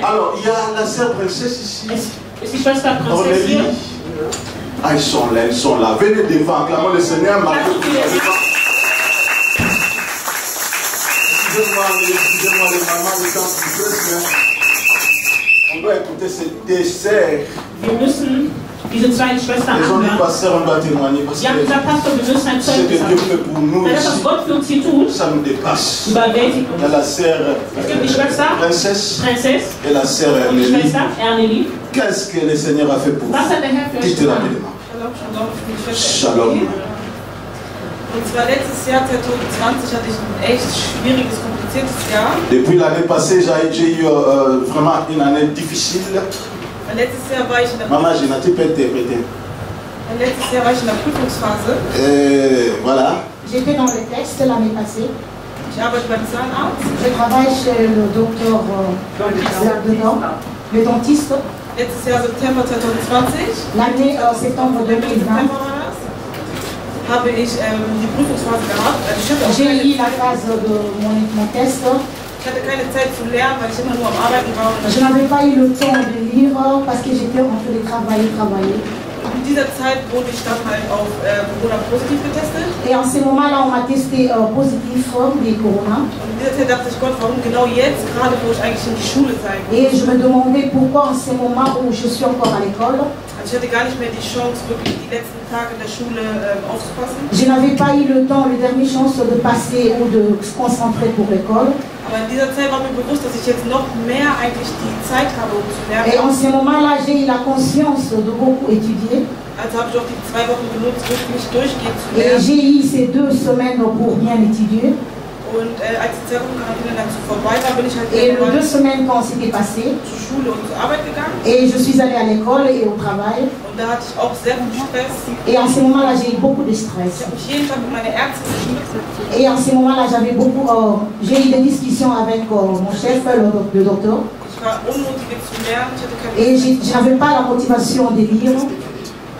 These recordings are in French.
Alors, il y a la sœur princesse ici. Ist die Schwester Prinzessin hier? Ah, ils sont là, ils sont là. Venez devant, acclamons le Seigneur. Excusez-moi les mamans, les temps qui pressent, mais on doit écouter ce dessert. Wir müssen diese zwei Schwestern Les autres anhören. pasteurs, on doit témoigner parce Sie haben gesagt, Pastor, wir müssen ein que ce que Zeugnis Dieu fait haben. pour nous Weil das, was ici, Gott für uns hier tut, ça nous dépasse. überwältigt Il y a uns. la sœur Es gibt die Schwester, princesse Prinzess, et la sœur und die Nelly. Schwester, Erneli. Qu'est-ce que le Seigneur a fait pour vous? Was hat der Herr für euch Dites getan? rapidement. Shalom, ich bin die Schwester Shalom. Emily. Und zwar letztes Jahr, 2020, hatte ich ein echt schwieriges, kompliziertes Jahr. Depuis l'année passée, j'ai eu vraiment une année difficile. Weil letztes Jahr war ich in der Maman, je n'ai pas interprété. Prüfungsphase. Voilà. J'étais dans le texte l'année passée. Ich arbeite beim Zahnarzt. Je travaille chez le docteur dedans, le dentiste. Letztes Jahr September 2020. L'année septembre 2020. Habe ich die Prüfungsphase gehabt. Also J'ai eu la phase de mon test. ich hatte keine Zeit zu lernen, weil ich immer nur am Arbeiten war. Je n'avais pas eu le temps de lire parce que j'étais en train de travailler. In dieser Zeit wurde ich dann halt auf Corona positiv getestet. Et en ce moment-là, on m'a testé positif des corona. Und in dieser Zeit dachte ich, Gott, warum genau jetzt, gerade wo ich eigentlich in die Schule sein muss. Et je me demandais pourquoi en ce moment où je suis encore à l'école. Also ich hatte gar nicht mehr die Chance, wirklich die letzten Tage der Schule aufzupassen. Je n'avais pas eu le temps, la dernière chance de passer ou de se concentrer pour l'école. Aber in dieser Zeit war mir bewusst, dass ich jetzt noch mehr eigentlich die Zeit habe, um zu lernen. Et en ce moment-là, j'ai eu la conscience de beaucoup étudier. Also habe ich auch die 2 Wochen genutzt, wirklich durchgehend zu Et lernen. j'ai eu ces 2 semaines pour bien étudier. Und als die 2 Wochen Quarantäne dann vorbei war, bin ich halt Et les 2 irgendwann semaines quand c'était passé, zur Schule und zur Arbeit gegangen. et je suis allée à l'école et au travail. Und da hatte ich auch sehr viel Stress. Et en ce moment-là, j'ai eu beaucoup de Ich stress. habe mich jeden Tag mit meiner Ärztin geschnitten. Et en ce moment-là, j'avais beaucoup, j'ai eu des discussions avec mon chef, le docteur. Ich war unmotiviert zu lernen. Ich hatte keine Et je n'avais pas la motivation de lire.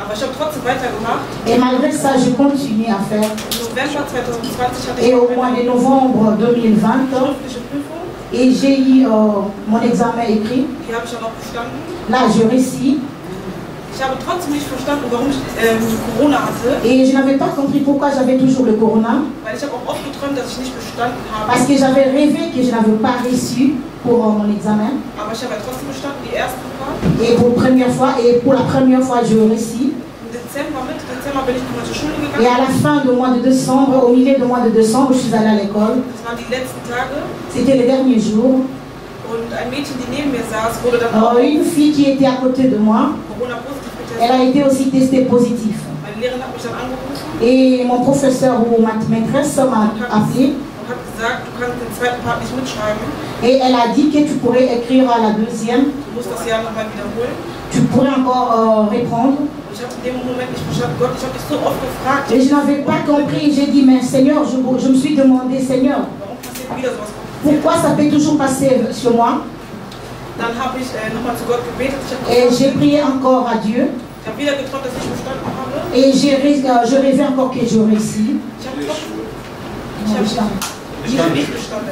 Aber ich habe trotzdem weitergemacht. Et malgré ça, je continue à faire. Im November 2020 hatte ich Et au auch mois meine de novembre 2020, schriftliche Prüfung. et j'ai eu mon examen écrit. Die habe ich dann auch bestanden. Là, je réussis. Ich habe trotzdem nicht verstanden, warum ich Corona hatte. Et je n'avais pas compris pourquoi j'avais toujours le corona. Weil ich habe auch oft geträumt, dass ich nicht bestanden habe. Parce que j'avais rêvé que je n'avais pas reçu pour mon examen. Aber ich habe ja trotzdem bestanden, die ersten paar. Et pour la première fois, je réussis. Im Dezember, Mitte Dezember bin ich nochmal zur Schule Et à gegangen. la fin du mois de décembre, au milieu du mois de décembre, je suis allée à l'école. Das waren die letzten Tage. C'était les derniers jours. Und ein Mädchen, die neben mir saß, wurde dann auch Une fille qui était à côté de moi, Corona positiv elle getestet. a été aussi testée positive. Meine Lehrerin hat mich dann angerufen Et mon professeur ou ma maîtresse m'a appelé und hat gesagt, du kannst den zweiten Part nicht mitschreiben. et elle a dit que tu pourrais écrire à la deuxième, Du musst das Jahr nochmal wiederholen. tu pourrais encore répondre. Und ich habe in dem Moment nicht verstanden, Gott, ich habe dich so oft gefragt, Et je n'avais pas compris. J'ai dit, mais Seigneur, je me suis demandé, Seigneur, warum passiert wieder sowas Kompliziertes? pourquoi ça peut toujours passer sur moi? Dann habe ich nochmal zu Gott gebetet. Ich habe Et j'ai prié encore à Dieu. wieder geträumt, dass ich bestanden habe. Et je rêvais encore que je réussis. Ich habe nicht bestanden.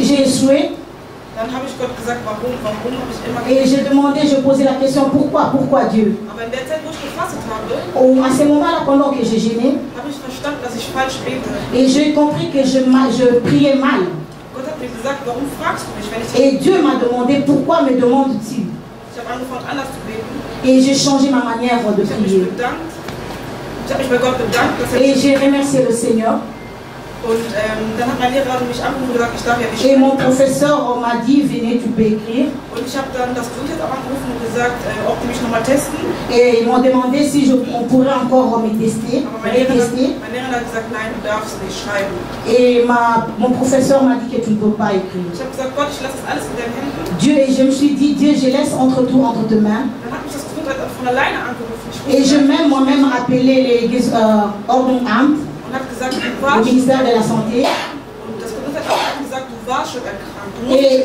J'ai échoué. Dann habe ich Gott gesagt, warum habe ich immer Et j'ai demandé, je posais la question, pourquoi Dieu? Aber in der Zeit, wo ich gefastet habe, À ce moment-là, pendant que je gênais, habe ich verstanden, dass ich falsch bete. et j'ai compris que je priais mal. Gott hat mir gesagt, warum fragst du mich, wenn ich Et Dieu m'a demandé, pourquoi me demandes-tu? Ich habe angefangen, anders zu beten. Et j'ai changé ma manière de Ich habe mich prier. bedankt. Ich habe mich bei Gott bedankt, dass Et j'ai remercié le Seigneur. Und dann hat mein Lehrer mich angerufen und gesagt, ich darf ja nicht Et mon schreiben. professeur m'a dit, venez, tu peux écrire. Und ich habe dann das Gesundheitsamt angerufen und gesagt, ob die mich nochmal testen. Et ils m'ont demandé si on pourrait encore me tester, Aber mein Lehrer retester. hat gesagt, nein, du darfst nicht schreiben. Et mon professeur m'a dit que tu ne peux pas écrire. Ich habe gesagt, Gott, ich lasse das alles in deinen Händen. Dieu, et je me suis dit, Dieu, je laisse entre tes mains. Dann hat mich das Gesundheitsamt von alleine angerufen. Et je même moi-même appelé les Ordnungsamt, Und hat gesagt, du le warst. ministère de la Santé. Und das Gesundheitsamt hat gesagt, du warst schon erkrankt. Du musst Et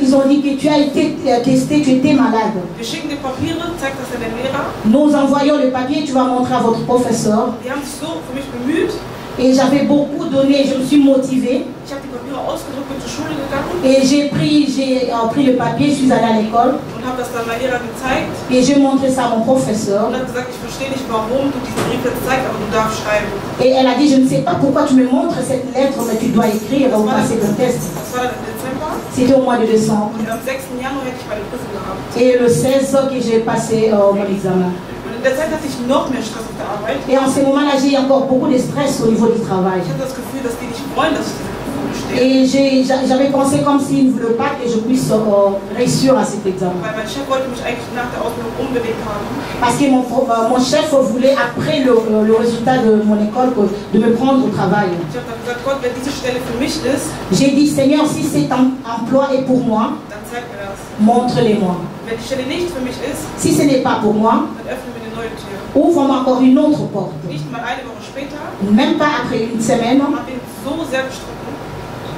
ils ont dit que tu as été testé, tu étais malade. Wir schicken dir Papiere, zeig das an den Lehrer. Nous envoyons le papier, tu vas montrer à votre professeur. Die haben sich so für mich bemüht. Et j'avais beaucoup donné, je me suis motivée. Ich habe die Papiere ausgedruckt, bin zur Schule gegangen Et j'ai pris le papier, je suis allée à l'école. und habe das dann meinem Lehrer gezeigt. Et j'ai montré ça à mon professeur. Und hat gesagt, ich verstehe nicht, warum du diesen Brief jetzt zeigst, aber du darfst schreiben. Et elle a dit, je ne sais pas pourquoi tu me montres cette lettre, mais tu dois écrire ou passer ton test. Das war dann im Dezember. C'était au mois de décembre. Und am 6. Januar hätte ich meine Prüfung gehabt. Et le 16 que j'ai passé mon examen. Und in der Zeit hatte ich noch mehr Stress auf der Arbeit. Et en ce moment-là, j'ai encore beaucoup de stress au niveau du travail. Ich hatte das Gefühl, dass die nicht wollen, dass ich diese Prüfung bestehe. Et j'avais pensé comme s'ils ne voulaient pas que je puisse réussir à cet examen. Weil mein Chef wollte mich eigentlich nach der Ausbildung unbedingt haben. Parce que mon chef voulait, après le résultat de mon école, de me prendre au travail. Ich habe dann gesagt, Gott, wenn diese Stelle für mich ist, J'ai dit, Seigneur, si cet emploi est pour moi, dann zeig mir das. montre-les-moi. Wenn die Stelle nicht für mich ist, Si ce n'est pas pour moi, dann öffne mir eine neue Tür. ouvre-moi encore une autre porte. Nicht mal eine Woche später Même pas après une semaine, haben wir uns so sehr gestritten,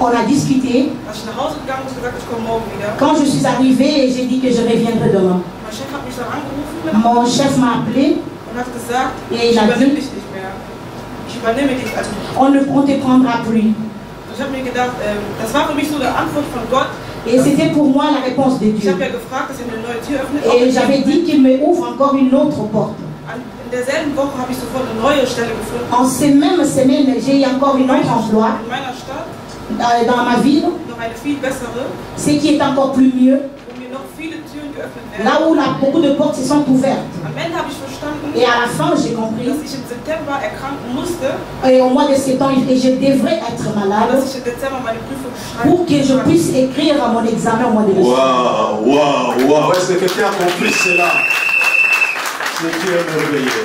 on a discuté. dass ich nach Hause gegangen bin und gesagt, ich komme morgen wieder. Quand je suis arrivée, j'ai dit que je reviendrai demain. Mein Chef hat mich dann angerufen Mon chef m'a appelé und hat gesagt, et ich il a übernehme dit, dich nicht mehr. Ich übernehme dich. Also, on ne te prendra plus. ich habe mir gedacht, das war für mich so eine Antwort von Gott. Et c'était pour moi la réponse de Ich Dieu. habe ja gefragt, dass er mir eine neue Tür öffnet. Et j'avais dit qu'il me ouvre encore une autre porte. In derselben Woche habe ich sofort eine neue Stelle gefunden. En ces mêmes semaines, j'ai eu encore une autre emploi In meiner Stadt, dans ma ville, noch eine viel bessere, ce qui est encore plus mieux, wo mir noch viele Türen geöffnet werden. là où beaucoup de portes se sont ouvertes. Am Ende habe ich verstanden, Et à la fin, j'ai compris, dass ich im September erkranken musste, et au mois de septembre, je devrais être malade dass ich im Dezember meine Prüfung schreibe. pour que je puisse écrire à mon examen au mois de décembre. Waouh, waouh, waouh. Est-ce que quelqu'un a compris cela? C'est Dieu merveilleux.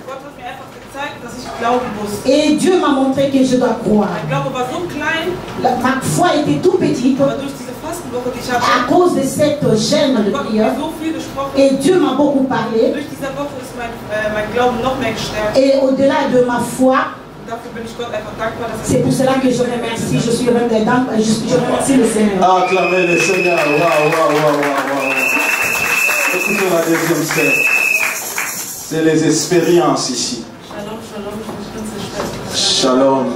Gott hat mir einfach gezeigt, dass ich glauben muss. Et Dieu m'a montré que je dois croire. Mein Glaube war so klein, Ma foi était tout petite aber durch diese Fastenwoche, die ich à hatte, cause de cette gêne de Gott hat prière. mir so viel gesprochen. Et Dieu m'a beaucoup parlé. Durch diese Woche ist mein Glauben noch mehr gestärkt. Et au-delà de ma foi, Dafür bin ich Gott einfach dankbar, dass c'est pour cela que je remercie. Je remercie le Seigneur. Acclamez le Seigneur. Waouh, waouh, waouh, waouh, waouh. Écoutons la deuxième scène. C'est les expériences ici. Shalom, Shalom, ich bin Schwester. Shalom.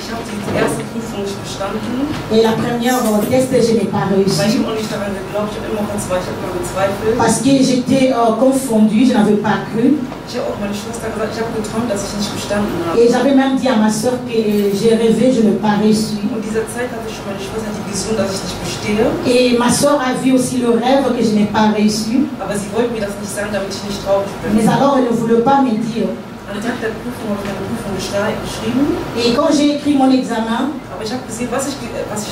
Ich habe die erste Prüfung nicht bestanden, Et la première test, je n'ai pas weil ich réussi. habe auch nicht daran geglaubt, ich habe immer gezweifelt. Parce que j'étais confondue, je n'avais pas cru. Ich habe auch meine Schwester gesagt, ich habe geträumt, dass ich nicht bestanden habe. Et j'avais même dit à ma soeur que j'ai rêvé, je n'ai pas réussi. Und in dieser Zeit hatte schon meine Schwester die Vision, dass ich nicht bestehe. Et ma soeur a vu aussi le rêve que je n'ai pas réussi. Aber sie wollte mir das nicht sagen, damit ich nicht traurig bin. Mais alors, elle ne voulait pas me dire. Am Tag der Prüfung habe ich meine Prüfung geschrieben. Et quand j'ai écrit mon examen, Aber ich habe gesehen, was ich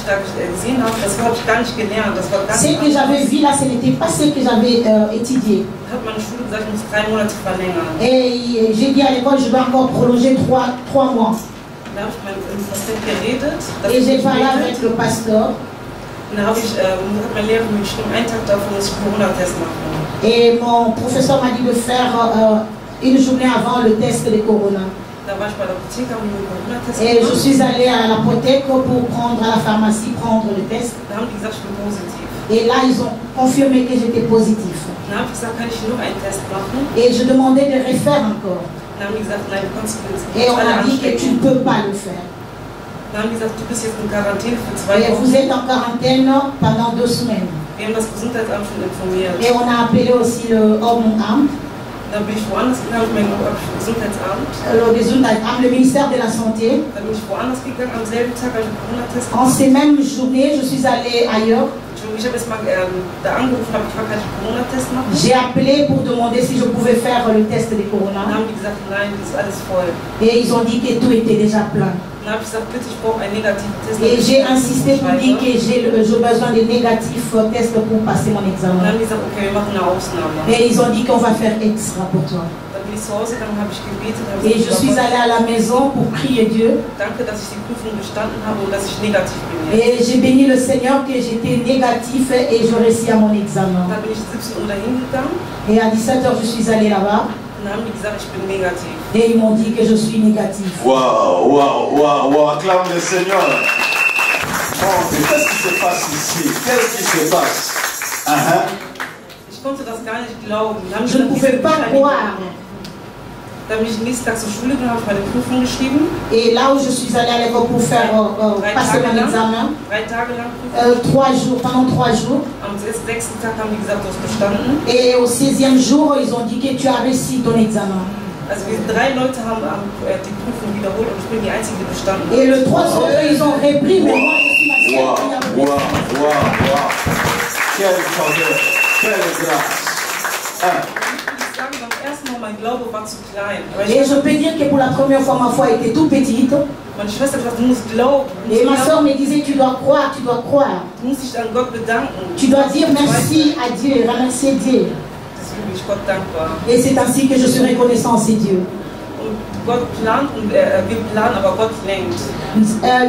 da gesehen habe, das habe ich gar nicht gelernt. Das war ganz ce que j'avais vu là, ce n'était pas ce que j'avais étudié. Da hat meine Schule gesagt, ich muss 3 Monate verlängern. Et j'ai dit à l'école, je dois encore prolonger 3 mois. Da habe ich mit dem Pastor geredet. Et j'ai parlé avec le pasteur. Und da hat mein Lehrer mir geschrieben, einen Tag davon muss ich einen Corona-Test machen. Et mon professeur m'a dit de faire une journée avant le test de Corona. Da war ich bei der Apotheke, habe ich einen Corona-Test Et je gemacht. suis allée à l'apothèque pour prendre à la pharmacie, prendre le test. Da haben die gesagt, ich bin positiv. Et là, ils ont confirmé que j'étais positif. Dann habe ich gesagt, kann ich noch einen Test machen? Et je demandais de refaire encore. Dann haben die gesagt, nein, du kannst Et on alle a dit que tu ne anstecken. peux pas le faire. Dann haben die gesagt, du bist jetzt in Quarantäne für 2 Et vous Wochen. êtes en quarantaine pendant 2 semaines. Wir haben das Gesundheitsamt schon informiert. Et on a appelé aussi le Ordnungsamt, Dann bin ich woanders gegangen, mein Gesundheitsamt. le ministère de la Santé. Dann bin ich woanders gegangen, am selben Tag habe ich einen Corona-Test En ces mêmes journées, je suis allée ailleurs. Ich bin ich habe jetzt mal da angerufen, habe ich gefragt, kann ich einen Corona-Test machen? J'ai appelé pour demander si je pouvais faire le test de Dann Corona. haben die gesagt, nein, das ist alles voll. Et ils ont dit que tout était déjà plein. Dann habe ich gesagt, bitte, ich brauche einen negativen Test. Et j'ai insisté pour dire que j'ai besoin de négatifs tests pour passer mon Dann examen. haben die gesagt, okay, wir machen eine Ausnahme. Et ils ont dit qu'on va faire extra pour toi. Dann bin ich zu Hause, dann habe ich gebetet. Dann habe Et ich je suis gesagt, allée à la maison pour prier Dieu. danke, dass ich die Prüfung bestanden habe und dass ich negativ bin. Et j'ai béni le Seigneur que j'étais négatif et je réussis à mon examen. Dann bin ich 17 Uhr dahin gegangen Et à 17h, je suis allée là-bas. und dann haben die gesagt, ich bin negativ. Et ils m'ont dit que je suis négatif. Waouh, waouh, waouh, waouh, acclame le Seigneur. Oh, mais qu'est-ce qui se passe ici? Qu'est-ce qui se passe? Ich konnte das gar nicht glauben. Dann haben Je ne die pouvais gesagt, pas ich bin croire. Dann bin ich den nächsten Tag zur Schule gegangen, habe ich meine Prüfung geschrieben. Et là où je suis allée à l'école pour faire passer mon examen, 3 Tage lang Prüfung. 3 jours, pendant 3 jours. Am 6. Tag haben die gesagt, du hast bestanden. Et au 16e jour, ils ont dit que tu as réussi ton examen. Also wir 3 Leute haben die Prüfung wiederholt und ich bin die Einzige, die bestanden hat. Et le 3 autres, ils ont repris, mais moi, je suis la seule Waouh, qui a waouh, réussi. waouh, waouh. Quelle faveur, quelle grâce. Ich sage, beim ersten Mal, mein Glaube war zu klein. Aber Et je peux dire que pour la première fois, ma foi était tout petite. meine Schwester hat gesagt, du musst glauben. Et ma soeur me disait, tu dois croire, tu dois croire. Du musst dich an Gott bedanken. Tu dois dire merci à Dieu, remercier Dieu. Deswegen bin ich Gott dankbar. Et c'est ainsi que je suis reconnaissant à Dieu. Und Gott plant und wir planen, aber Gott lenkt.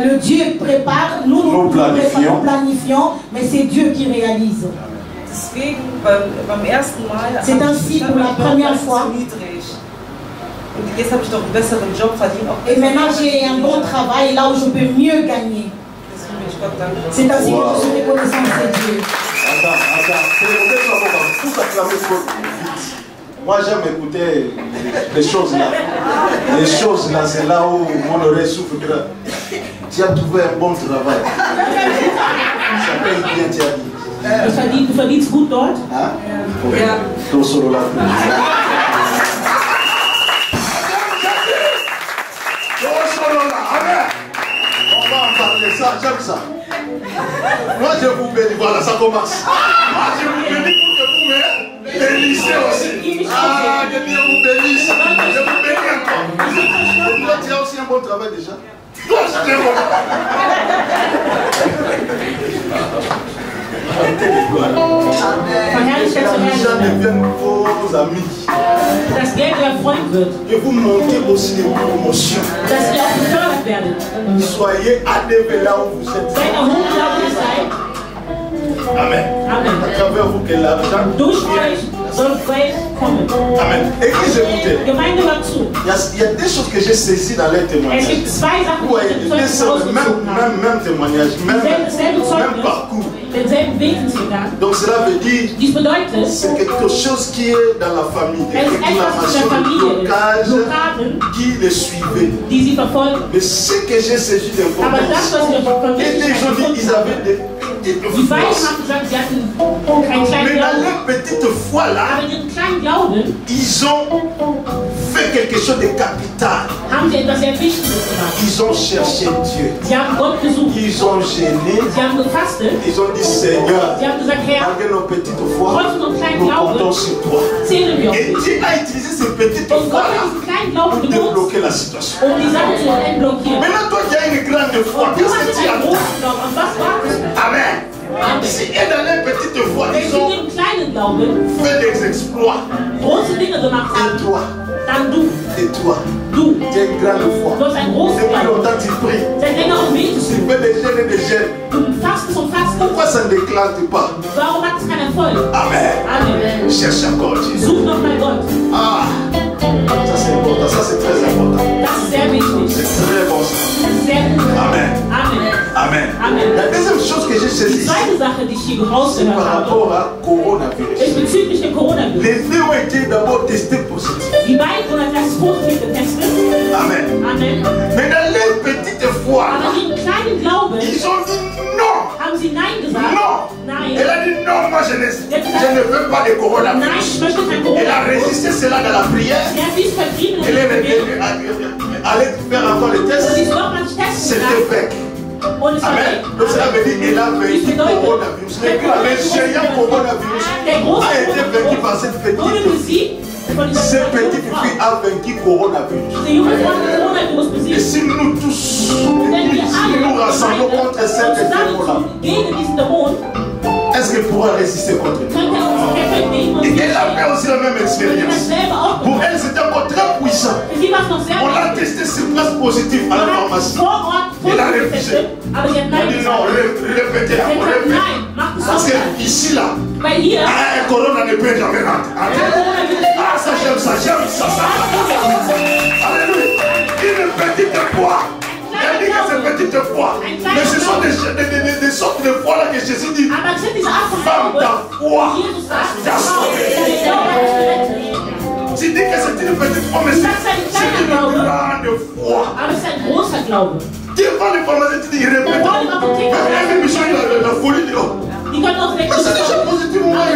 Le Dieu prépare, nous planifions, mais c'est Dieu qui réalise. Deswegen beim ersten Mal C'est ainsi pour la première fois. zu niedrig. Und jetzt habe ich doch einen besseren Job verdient. Auch Et maintenant j'ai un bon travail là où je peux mieux gagner. Deswegen bin ich Gott dankbar. C'est ainsi que je suis reconnaissant à Dieu. Tous acclamer fort vite. Moi j'aime écouter les choses là. Les choses là, c'est là où mon oreille souffle. Tu as trouvé un bon travail. Ça paye bien, tu as dit. Du verdienst gut dort. Hein? Ja. Tout solo là. Amen. On va en parler ça, j'aime ça. Moi je vous bénis, voilà, ça commence. Moi je vous bénis pour que vous me bénissez aussi. Ah, que Dieu vous bénisse. Je vous bénis encore. Toi, tu as aussi un bon travail déjà. Toi, c'est bon. Verherrlichkeit zu Les gens Herrn. deviennent vos amis. Das Geld euer Freund wird. Que vous montez aussi des promotions. Dass ihr auch gefördert werdet. Soyez adévés là où vous êtes. Seid erhoben, da wo ihr seid. Amen. Amen. À travers vous que l'argent Durch euch soll Geld kommen. Amen. Église, écoutez. Gemeinde hört zu. Il y a des choses que j'ai saisies dans les Es témoignages. gibt 2 Sachen, Ouais, die ich im Zeugnis rausgezogen habe. même témoignage, même Selbe Zeugnis, parcours. denselben Weg sind sie gegangen. Donc cela veut dire Dies bedeutet, c'est quelque chose qui est dans la famille, des es ist etwas in der réclamations Familie, locales Blockaden, qui les suivaient. die sie verfolgen. Mais ce que j'ai saisi Aber das, d'importance, was wir von et les gens disent qu'ils avaient des Die petites beiden forces. haben gesagt, sie hatten keinen kleinen Mais dans Glauben. leur petite foi là, Aber in ihrem kleinen Glauben ils ont fait quelque chose de capital. haben sie etwas sehr Wichtiges gemacht. Ils ont cherché Dieu. Sie haben Gott gesucht. Ils ont gêné. Sie haben gefastet. Ils ont dit Seigneur, Sie haben gesagt, Herr, malgré nos petites foi, trotz unserem kleinen nous Glauben comptons sur toi. zählen wir auf Et dich. Dieu a utilisé ces petites Und Gott foi-là hat diesen kleinen Glauben pour benutzt, débloquer la situation. um die Sache zu entblockieren. Maintenant, toi qui as une grande foi, Und du qu'est-ce hast que tu einen attends? großen Glauben. Und was wartest du? Amen. Amen. Si et dans les petites foi, Wenn ils sie ont in ihrem kleinen Glauben fait des exploits. große Dinge gemacht Et haben, toi, dann du, et toi, du, tu as une grande foi. du hast einen großen Depuis Glauben. longtemps, tu pries. Seit längerem betest Tu du. fais des jeûnes et des jeûnes. Du fastest und fastest. Pourquoi ça ne déclare pas? Warum hat es keinen Erfolg? Amen. Amen. Cherche encore Dieu. Such nochmal Gott. Ah, ça c'est important, ça c'est très important. Das ist sehr wichtig. C'est très bon ça. Das ist sehr gut. Amen. Amen. Amen. Amen. La deuxième chose que j'ai Die saisie, zweite Sache, die ich hier c'est rausgehört par habe, rapport à coronavirus. ist bezüglich dem Coronavirus. Les deux ont été d'abord testés positifs. Die beiden wurden als erstes positiv getestet. Amen. Amen. Mais dans leur petite foi, Aber in ihrem kleinen Glauben ils ont dit non. haben sie Nein gesagt. Non. Nein. Elle a dit non, moi je ne veux pas de Nein, coronavirus. ich möchte kein Elle a Coronavirus. résisté cela dans la prière. Sie hat dies vertrieben Elle und est allée faire encore le sie test. ist nochmals testen C'était lassen. fait. Amen. Donc cela veut dire qu'il a vaincu le coronavirus. Le géant coronavirus a été vaincu par cette petite fille. Ce petit Fifi a vaincu le coronavirus. Et si nous tous nous rassemblons contre cette démon-là, est-ce qu'elle pourra résister contre nous? Et elle a fait aussi la même expérience. Pour elle, c'était encore très puissant. On l'a testé sur place positive à la pharmacie. Elle a refusé. Elle a dit non, répétez-la, répétez. Parce que ici, là, un corona ne peut jamais rentrer. Ah, ça, j'aime ça, j'aime ça. Alléluia. Une petite foi. Elle dit que c'est petite foi. Mais ce sont des sortes de foi là que Jésus dit. Femme, ta foi t'a sauvé. Tu dis que c'est une petite foi, mais c'est une grande foi. Devant les pharmaciens, tu dis répète. Même Michel, la folie dit oh. Mais c'est déjà positif, mon mari.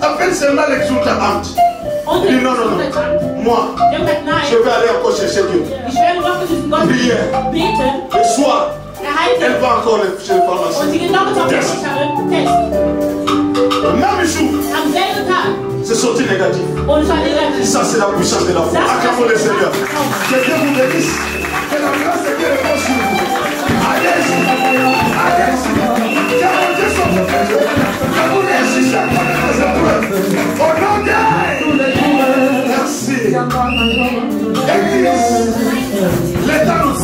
Appelle seulement l'exultante. Il dit non, non, non. Moi, je vais aller encore chercher Dieu. Prière. Le soir, elle va encore chez le pharmacien. Même jour, c'est sorti négatif. Ça, c'est la puissance de la foi. Acclamons le Seigneur. Que Dieu vous bénisse. Que la grâce de Dieu repose sur vous. Allez-y. Allez-y. Que mon Dieu soit votre Dieu. Que vous réussissez à connaître les épreuves. Au nom de Dieu. Merci. Église, l'État nous